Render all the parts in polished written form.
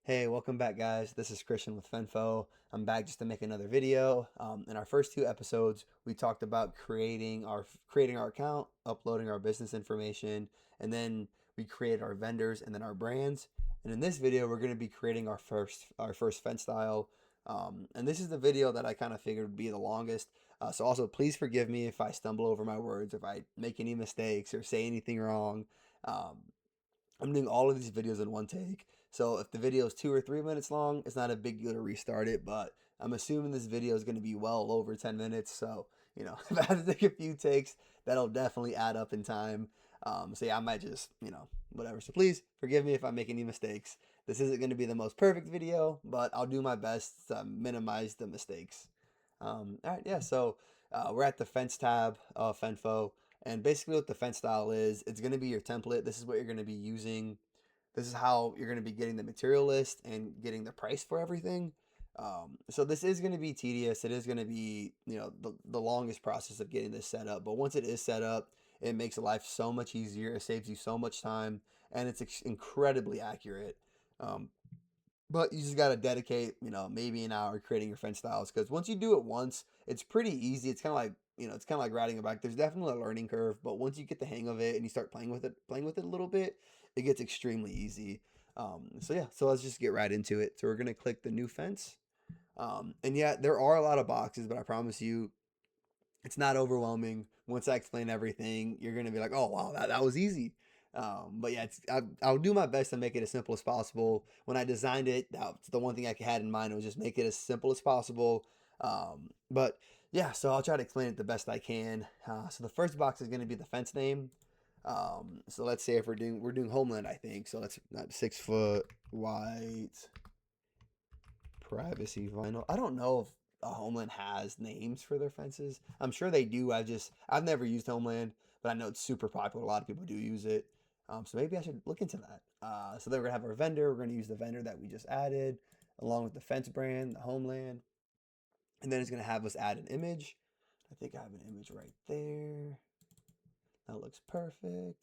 Hey, welcome back, guys. This is Christian with Fenfo. I'm back just to make another video. In our first two episodes, we talked about creating our account, uploading our business information, and then we created our vendors and then our brands. And in this video, we're going to be creating our first fence style. And this is the video that I kind of figured would be the longest. So also, please forgive me if I stumble over my words, if I make any mistakes or say anything wrong. Um, I'm doing all of these videos in one take. So if the video is 2 or 3 minutes long, it's not a big deal to restart it, but I'm assuming this video is going to be well over 10 minutes. So, if I have to take a few takes, that'll definitely add up in time. So yeah, I might just, whatever. So please forgive me if I make any mistakes. This isn't going to be the most perfect video, but I'll do my best to minimize the mistakes. All right, yeah, so we're at the fence tab of Fenfo. And basically what the fence style is, it's going to be your template. This is what you're going to be using. This is how you're going to be getting the material list and getting the price for everything. So this is going to be tedious. It is going to be, the longest process of getting this set up. But once it is set up, it makes life so much easier. It saves you so much time, and it's incredibly accurate. Um, but you just got to dedicate, maybe an hour creating your fence styles, because once you do it once, it's pretty easy. It's kind of like, it's kind of like riding a bike. There's definitely a learning curve, but once you get the hang of it and you start playing with it a little bit, it gets extremely easy. So yeah, so let's just get right into it. So we're gonna click the new fence. And yeah, there are a lot of boxes, but I promise you, it's not overwhelming. Once I explain everything, you're gonna be like, "Oh wow, that was easy." But yeah, I'll do my best to make it as simple as possible. When I designed it, that's the one thing I had in mind was just make it as simple as possible. But yeah, so I'll try to explain it the best I can. So the first box is gonna be the fence name. So let's say if we're doing Homeland, I think. So let's not 6 foot white privacy vinyl. I don't know if Homeland has names for their fences. I'm sure they do. I've never used Homeland, but I know it's super popular. A lot of people do use it. So maybe I should look into that. So then we're gonna have our vendor. We're gonna use the vendor that we just added, along with the fence brand, the Homeland, and then it's gonna have us add an image. I think I have an image right there. That looks perfect.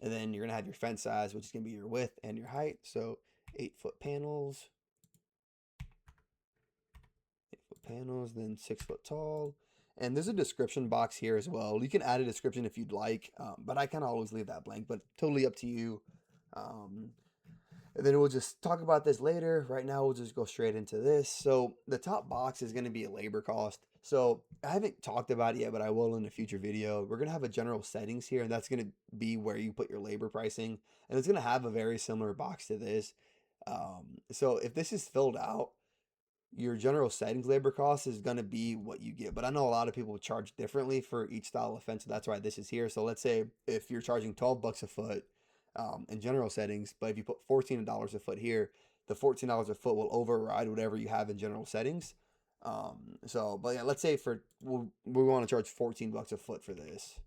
And then you're gonna have your fence size, which is gonna be your width and your height. So 8 foot panels, 8 foot panels, then 6 foot tall. And there's a description box here as well. You can add a description if you'd like, but I kind of always leave that blank, but totally up to you. Um, and then we'll just talk about this later. Right now, we'll just go straight into this. So the top box is going to be a labor cost. So I haven't talked about it yet, but I will in a future video. We're going to have a general settings here, and that's going to be where you put your labor pricing. And it's going to have a very similar box to this. So if this is filled out, your general settings labor cost is going to be what you get. But I know a lot of people charge differently for each style of fence, so that's why this is here. So let's say if you're charging 12 bucks a foot in general settings, but if you put $14 a foot here, the $14 a foot will override whatever you have in general settings. But yeah, let's say we want to charge 14 bucks a foot for this.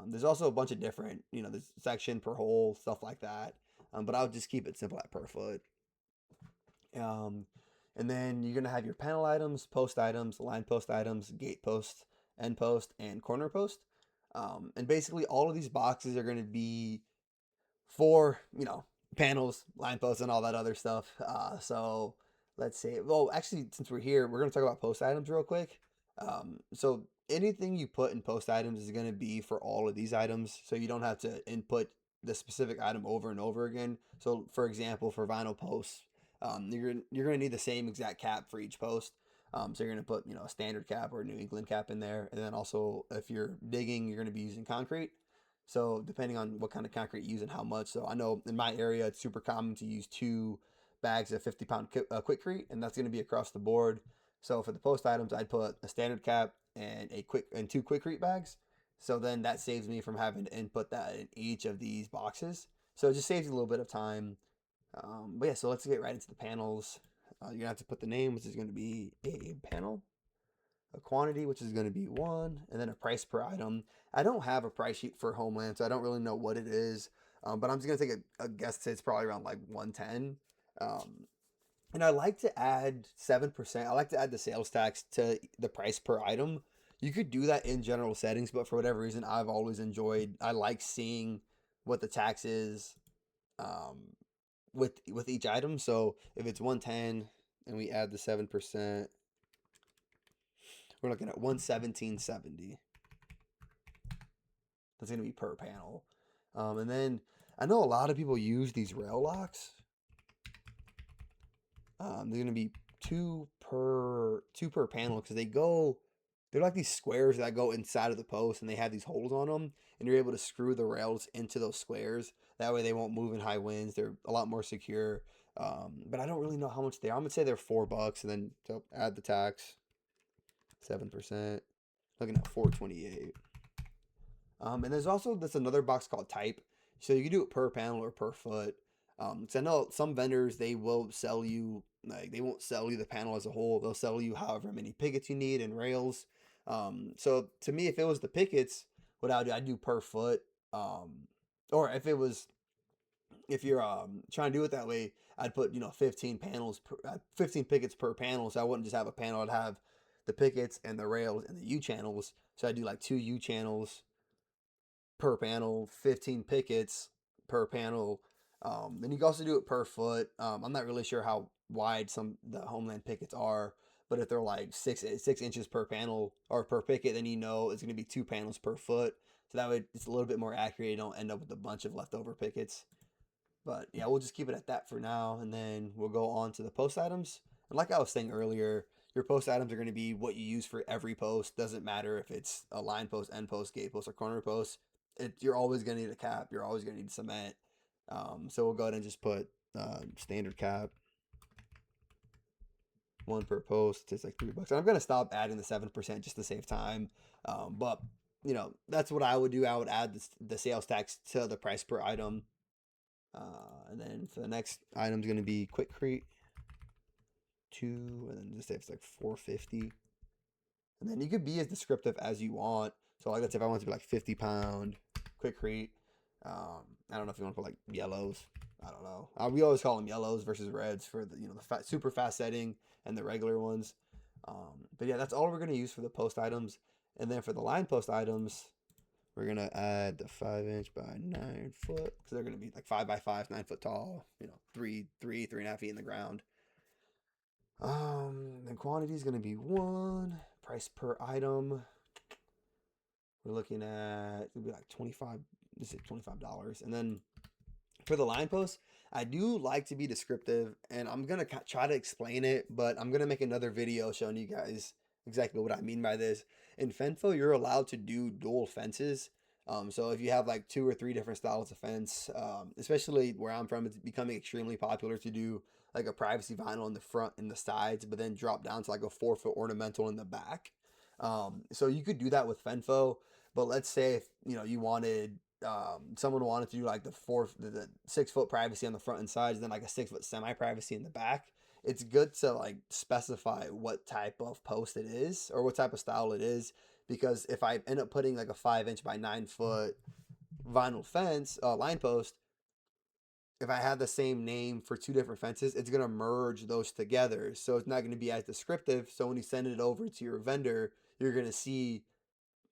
There's also a bunch of different, the section per hole, stuff like that. But I'll just keep it simple at per foot. Um, and then you're gonna have your panel items, post items, line post items, gate post, end post, and corner post. And basically all of these boxes are gonna be for, panels, line posts, and all that other stuff. So let's say, well, actually, since we're here, we're gonna talk about post items real quick. So anything you put in post items is gonna be for all of these items, so you don't have to input the specific item over and over again. So for example, for vinyl posts, you're gonna need the same exact cap for each post. So you're gonna put a standard cap or a New England cap in there, and then also if you're digging, you're gonna be using concrete. So depending on what kind of concrete you use and how much. So I know in my area it's super common to use 2 bags of 50-pound Quikrete, and that's gonna be across the board. So for the post items, I'd put a standard cap and 2 Quikrete bags. So then that saves me from having to input that in each of these boxes. So it just saves you a little bit of time. But yeah, so let's get right into the panels. You're gonna have to put the name, which is gonna be a panel, a quantity, which is gonna be one, and then a price per item. I don't have a price sheet for Homeland, so I don't really know what it is. But I'm just gonna take a guess. It's probably around like 110. Um, and I like to add 7%. I like to add the sales tax to the price per item. You could do that in general settings, but for whatever reason, I like seeing what the tax is. Um, with each item. So if it's 110 and we add the 7%, we're looking at 117.70. That's going to be per panel. And then I know a lot of people use these rail locks. They're going to be two per panel because they're like these squares that go inside of the post and they have these holes on them, and you're able to screw the rails into those squares. That way they won't move in high winds. They're a lot more secure. But I don't really know how much they are. I'm gonna say they're $4, and then so add the tax, 7%. Looking at 428. And there's also this another box called type. So you can do it per panel or per foot. So I know some vendors, they will sell you, like, they won't sell you the panel as a whole. They'll sell you however many pickets you need and rails. So to me, if it was the pickets, what I would do, I'd do per foot. Or if you're trying to do it that way, I'd put 15 pickets per panel. So I wouldn't just have a panel. I'd have the pickets and the rails and the U channels. So I'd do like 2 U channels per panel, 15 pickets per panel. Then you can also do it per foot. I'm not really sure how wide the Homeland pickets are, but if they're like 6 inches per panel or per picket, then it's going to be 2 panels per foot. So that way it's a little bit more accurate. You don't end up with a bunch of leftover pickets. But yeah, we'll just keep it at that for now, and then we'll go on to the post items. And like I was saying earlier, your post items are going to be what you use for every post. Doesn't matter if it's a line post, end post, gate post, or corner post. You're always going to need a cap. You're always going to need cement. So we'll go ahead and just put standard cap, 1 per post. It's like $3. And I'm going to stop adding the 7% just to save time. But that's what I would do. I would add the sales tax to the price per item. And then for the next item is going to be Quickcrete 2, and then just say it's like 450. And then you could be as descriptive as you want. So like let's say if I want to be like 50-pound Quickcrete. I don't know if you want to put like yellows. I don't know. We always call them yellows versus reds for the the super fast setting and the regular ones. But yeah, that's all we're going to use for the post items. And then for the line post items, we're going to add the 5-inch by 9 foot, because they're going to be like 5 by 5, 9 foot tall, 3.5 feet in the ground. The quantity is going to be 1. Price per item, we're looking at, it'll be like $25. And then for the line post, I do like to be descriptive, and I'm going to try to explain it, but I'm going to make another video showing you guys exactly what I mean by this. In Fenfo, you're allowed to do dual fences. So if you have like 2 or 3 different styles of fence, especially where I'm from, it's becoming extremely popular to do like a privacy vinyl in the front and the sides, but then drop down to like a 4-foot ornamental in the back. So you could do that with Fenfo, but let's say if you wanted, someone wanted to do like the 6-foot privacy on the front and sides, then like a 6-foot semi privacy in the back. It's good to like specify what type of post it is or what type of style it is, because if I end up putting like a 5-inch by 9-foot vinyl fence line post, if I have the same name for 2 different fences, it's going to merge those together. So it's not going to be as descriptive. So when you send it over to your vendor, they're just going to see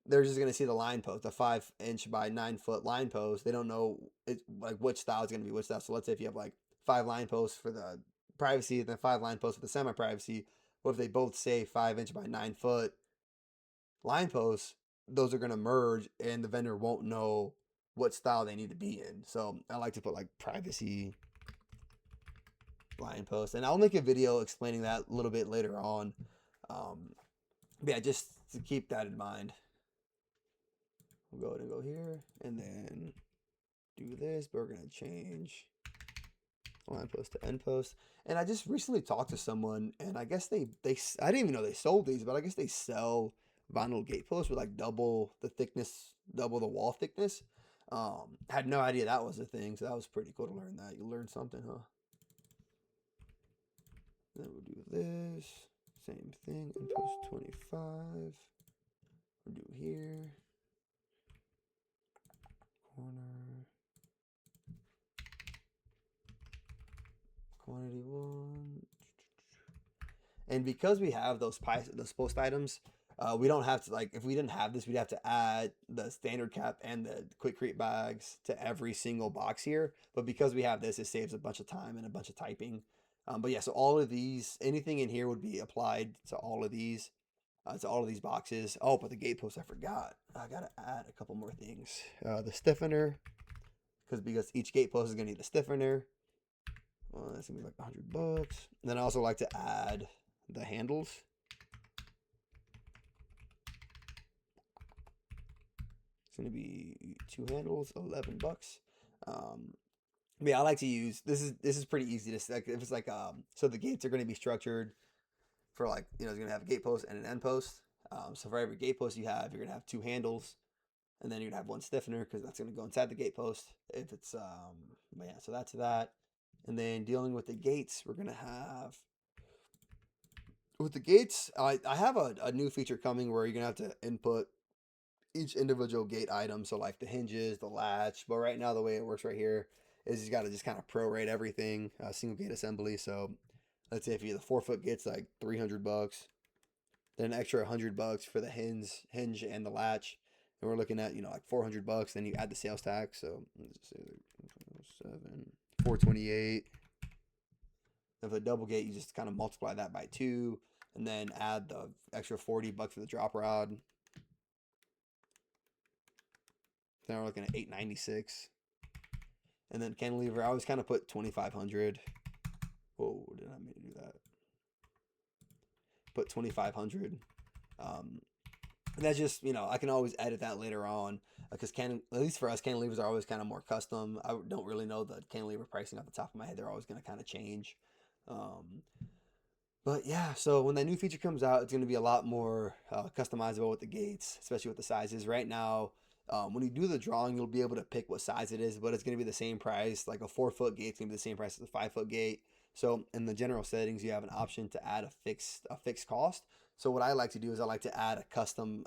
the line post, the 5-inch by 9-foot line post. They don't know like which style is going to be which style. So let's say if you have like 5 line posts for the privacy and then 5 line posts for the semi privacy, what if they both say 5-inch by 9-foot line posts? Those are going to merge, and the vendor won't know what style they need to be in. So I like to put like privacy line post, and I'll make a video explaining that a little bit later on. Yeah, just to keep that in mind. We'll go ahead and go here and then do this, but we're going to change line post to end post. And I just recently talked to someone, and I guess I didn't even know they sold these, but I guess they sell vinyl gate posts with like double the thickness, double the wall thickness. Had no idea that was a thing, so that was pretty cool to learn that. You learned something, huh? Then we'll do this. Same thing, end post 25. We'll do here. Corner. Quantity 1. And because we have those post items, We don't have to, like, if we didn't have this, we'd have to add the standard cap and the quick create bags to every single box here. But because we have this, it saves a bunch of time and a bunch of typing. But yeah, so all of these, anything in here would be applied to all of these boxes. Oh, but the gate post, I forgot. I gotta add a couple more things. The stiffener, because each gate post is gonna need a stiffener. Well, that's gonna be like $100. And then I also like to add the handles. It's gonna be 2 handles, $11. Yeah, I like to use this is pretty easy to like if it's like so the gates are gonna be structured for like it's gonna have a gate post and an end post. So for every gate post you have, you're gonna have 2 handles, and then you're gonna have 1 stiffener because that's gonna go inside the gate post. If it's but yeah, so that's that. And then dealing with the gates, we're gonna have with the gates. I have a new feature coming where you're gonna have to input each individual gate item. So like the hinges, the latch. But right now the way it works right here is you got to just kind of prorate everything, single gate assembly. So let's say if you the 4-foot gate's like $300, then an extra $100 for the hinge and the latch, and we're looking at like $400. Then you add the sales tax, so let's say 428. If the double gate, you just kind of multiply that by 2, and then add the extra $40 for the drop rod. Then we're looking at $896. And then cantilever, I always kind of put 2,500. Whoa, did I mean to do that? Put 2,500. That's just, I can always edit that later on because at least for us, cantilevers are always kind of more custom. I don't really know the cantilever pricing off the top of my head. They're always going to kind of change. But yeah, so when that new feature comes out, it's going to be a lot more customizable with the gates, especially with the sizes. Right now, when you do the drawing, you'll be able to pick what size it is, but it's going to be the same price. Like a 4-foot gate's going to be the same price as a 5-foot gate. So in the general settings, you have an option to add a fixed cost. So what I like to do is I like to add a custom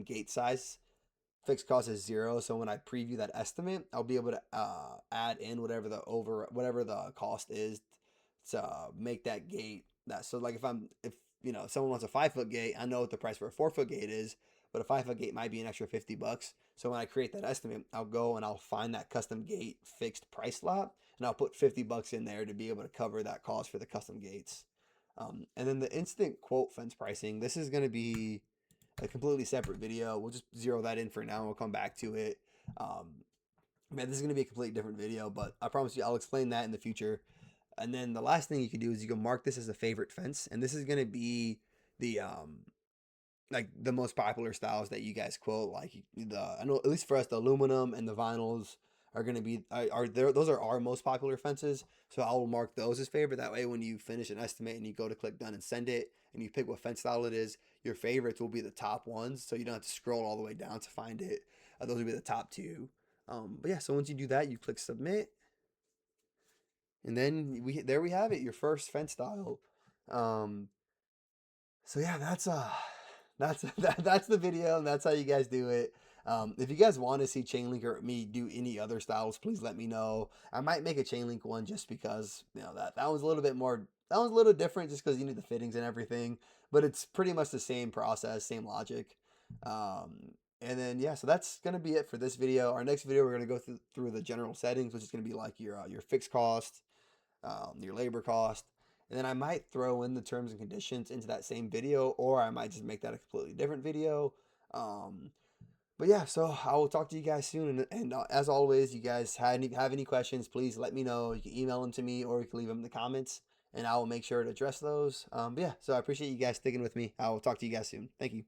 gate size. Fixed cost is 0. So when I preview that estimate, I'll be able to add in whatever the cost is to make that gate that. So like if someone wants a 5-foot gate, I know what the price for a 4-foot gate is, but a 5-foot gate might be an extra $50. So when I create that estimate, I'll go and I'll find that custom gate fixed price lot, and I'll put $50 in there to be able to cover that cost for the custom gates. And then the instant quote fence pricing, this is going to be a completely separate video. We'll just zero that in for now, and we'll come back to it. Man, this is going to be a completely different video, but I promise you I'll explain that in the future. And then the last thing you can do is you can mark this as a favorite fence, and this is going to be the like the most popular styles that you guys quote. Like I know at least for us, the aluminum and the vinyls are going to be are there. Those are our most popular fences, so I will mark those as favorite. That way, when you finish an estimate and you go to click done and send it, and you pick what fence style it is, your favorites will be the top ones, so you don't have to scroll all the way down to find it. Those will be the top 2. But yeah, so once you do that, you click submit, and then there we have it, your first fence style. So yeah, that's the video, and that's how you guys do it. If you guys want to see chain link or me do any other styles, please let me know. I might make a chain link one just because that was a little bit more. That was a little different just because you need the fittings and everything, but it's pretty much the same process, same logic. And then yeah, so that's gonna be it for this video. Our next video, we're gonna go through the general settings, which is gonna be like your fixed cost, your labor cost. And then I might throw in the terms and conditions into that same video, or I might just make that a completely different video. But yeah, so I will talk to you guys soon. And as always, you guys have any questions, please let me know. You can email them to me, or you can leave them in the comments, and I will make sure to address those. But yeah, so I appreciate you guys sticking with me. I will talk to you guys soon. Thank you.